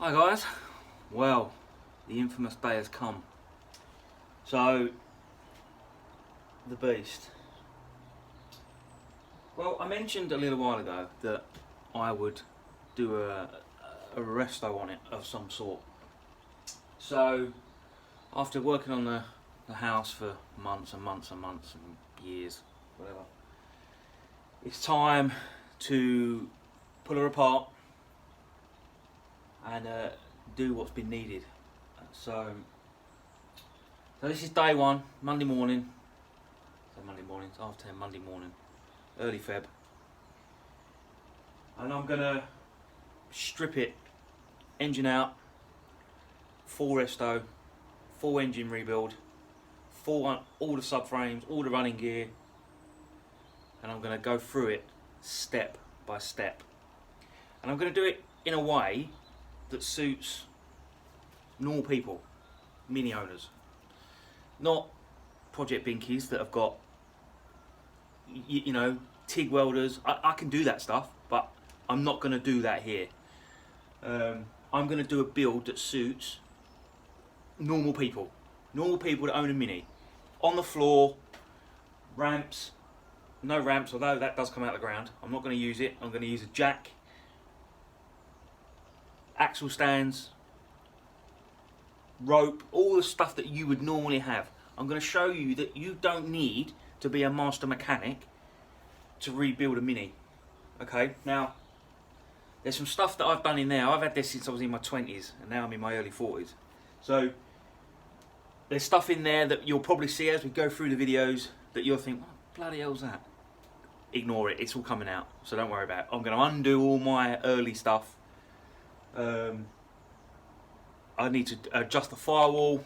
Hi guys, well, the infamous day has come. So, the beast. Well, I mentioned a little while ago that I would do a resto on it of some sort. So, after working on the house for months and months and months and years, whatever, it's time to pull her apart and do what's been needed. So this is day one, Monday morning. So Monday morning, it's 10:30 Monday morning, early Feb. And I'm gonna strip it, engine out, full resto, full engine rebuild, all the subframes, all the running gear, and I'm gonna go through it step by step. And I'm gonna do it in a way that suits normal people, mini owners, not project binkies that have got, you know, TIG welders. I can do that stuff, but I'm not going to do that here. I'm going to do a build that suits normal people that own a mini, on the floor, ramps, no ramps, although that does come out of the ground. I'm not going to use it. I'm going to use a jack, axle stands, rope, all the stuff that you would normally have. I'm going to show you that you don't need to be a master mechanic to rebuild a mini. Okay, now there's some stuff that I've done in there. I've had this since I was in my 20s and now I'm in my early 40s. So there's stuff in there that you'll probably see as we go through the videos that you'll think, what bloody hell's that? Ignore it, it's all coming out, so don't worry about it. I'm going to undo all my early stuff. I need to adjust the firewall.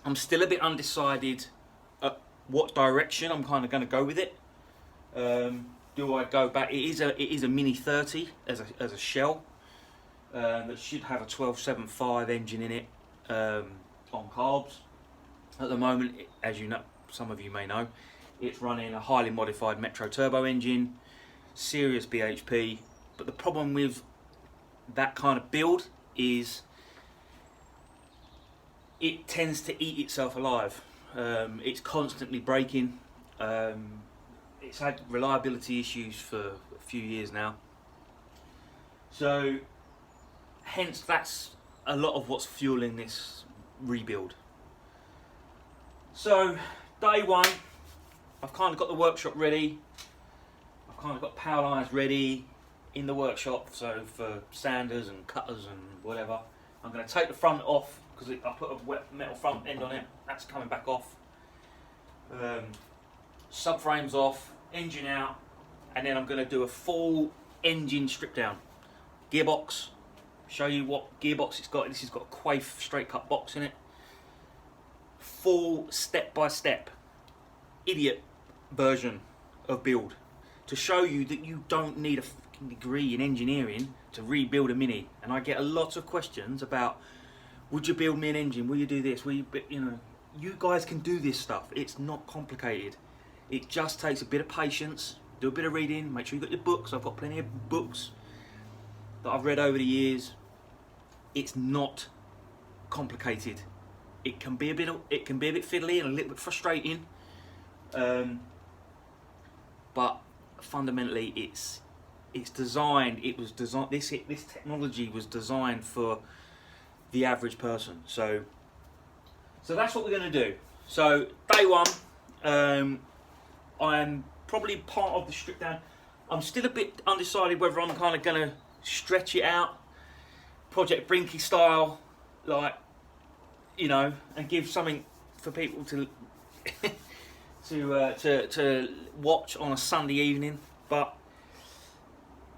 I'm still a bit undecided at what direction I'm kind of going to go with it. Do I go back? It is a Mini 30 as a shell that should have a 1275 engine in it on carbs. At the moment, as you know, some of you may know, it's running a highly modified Metro turbo engine, serious BHP. But the problem with that kind of build is it tends to eat itself alive. It's constantly breaking. It's had reliability issues for a few years now. So hence that's a lot of what's fueling this rebuild. So day one, I've kind of got the workshop ready. I've kind of got power lines ready in the workshop, so for sanders and cutters and whatever. I'm going to take the front off because I put a wet metal front end on it. That's coming back off. Subframes off, engine out, and then I'm going to do a full engine strip down. Gearbox, show you what gearbox it's got. This has got a Quaife straight cut box in it. Full step by step, idiot version of build to show you that you don't need a fucking degree in engineering to rebuild a mini. And I get a lot of questions about, would you build me an engine? Will you do this? Will you, you know, you guys can do this stuff. It's not complicated. It just takes a bit of patience, do a bit of reading, make sure you've got your books. I've got plenty of books that I've read over the years. It's not complicated. It can be a bit fiddly and a little bit frustrating, but fundamentally it's designed. It was designed. This technology was designed for the average person. So that's what we're going to do. So day one, I'm probably part of the strip down. I'm still a bit undecided whether I'm kind of going to stretch it out, Project Brinky style, like, you know, and give something for people to to watch on a Sunday evening. But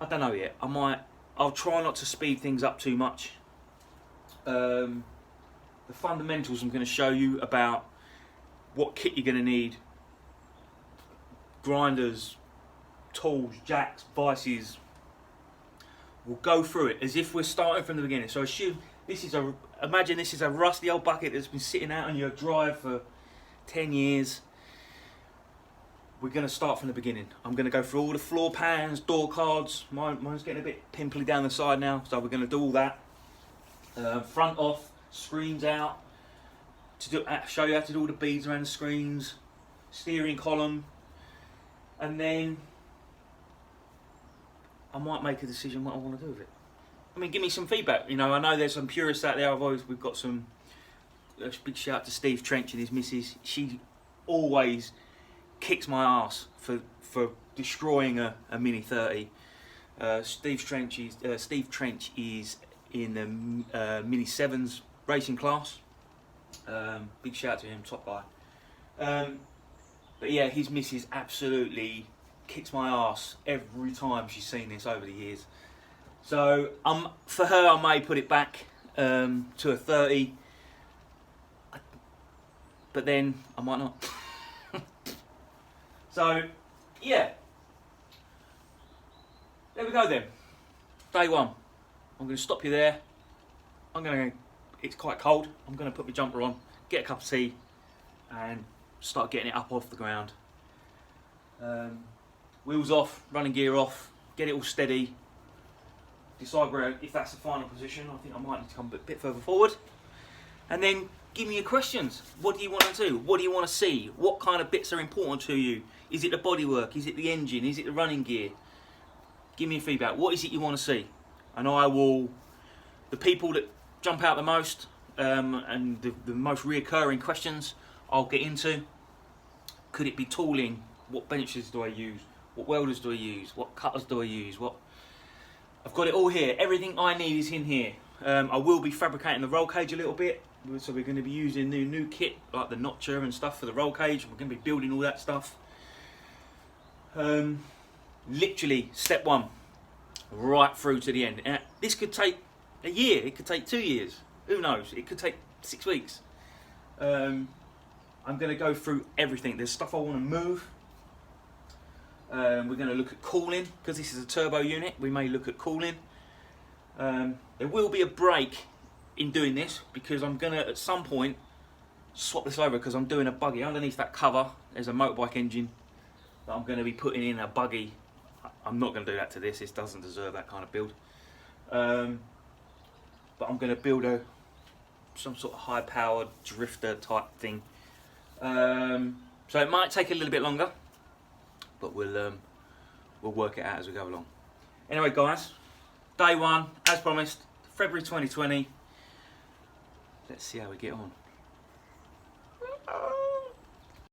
I don't know yet. I'll try not to speed things up too much. The fundamentals I'm going to show you about what kit you're going to need, grinders, tools, jacks, vices. We'll go through it as if we're starting from the beginning. So imagine this is a rusty old bucket that's been sitting out on your drive for 10 years. We're going to start from the beginning. I'm going to go through all the floor pans, door cards. Mine's getting a bit pimply down the side now, so we're going to do all that. Front off, screens out, show you how to do all the beads around the screens, steering column, and then I might make a decision what I want to do with it. I mean, give me some feedback. You know, I know there's some purists out there. We've got some. A big shout out to Steve Trench and his missus. She always kicks my ass for destroying a Mini 30. Steve Trench is in the Mini 7s racing class. Big shout out to him, top guy. But yeah, his missus absolutely kicks my ass every time she's seen this over the years. So for her, I may put it back to a 30, but then I might not. So yeah, there we go then. Day one. I'm going to stop you there. It's quite cold. I'm going to put my jumper on, get a cup of tea, and start getting it up off the ground. Wheels off, running gear off, get it all steady. Decide if that's the final position. I think I might need to come a bit further forward. And then give me your questions. What do you want to do? What do you want to see? What kind of bits are important to you? Is it the bodywork? Is it the engine? Is it the running gear? Give me feedback. What is it you want to see? And I will, the people that jump out the most and the most reoccurring questions I'll get into. Could it be tooling? What benches do I use? What welders do I use? What cutters do I use? I've got it all here. Everything I need is in here. I will be fabricating the roll cage a little bit. So we're going to be using the new kit, like the notcher and stuff for the roll cage. We're going to be building all that stuff. Literally step one, right through to the end. This could take a year. It could take 2 years. Who knows? It could take 6 weeks. I'm going to go through everything. There's stuff I want to move. We're going to look at cooling, because this is a turbo unit. We may look at cooling. There will be a break in doing this, because I'm going to at some point swap this over, because I'm doing a buggy. Underneath that cover there's a motorbike engine that I'm going to be putting in a buggy. I'm not going to do that to this. This doesn't deserve that kind of build. But I'm going to build some sort of high powered drifter type thing. So it might take a little bit longer, but we'll work it out as we go along. Anyway guys, day one, as promised, February 2020. Let's see how we get on.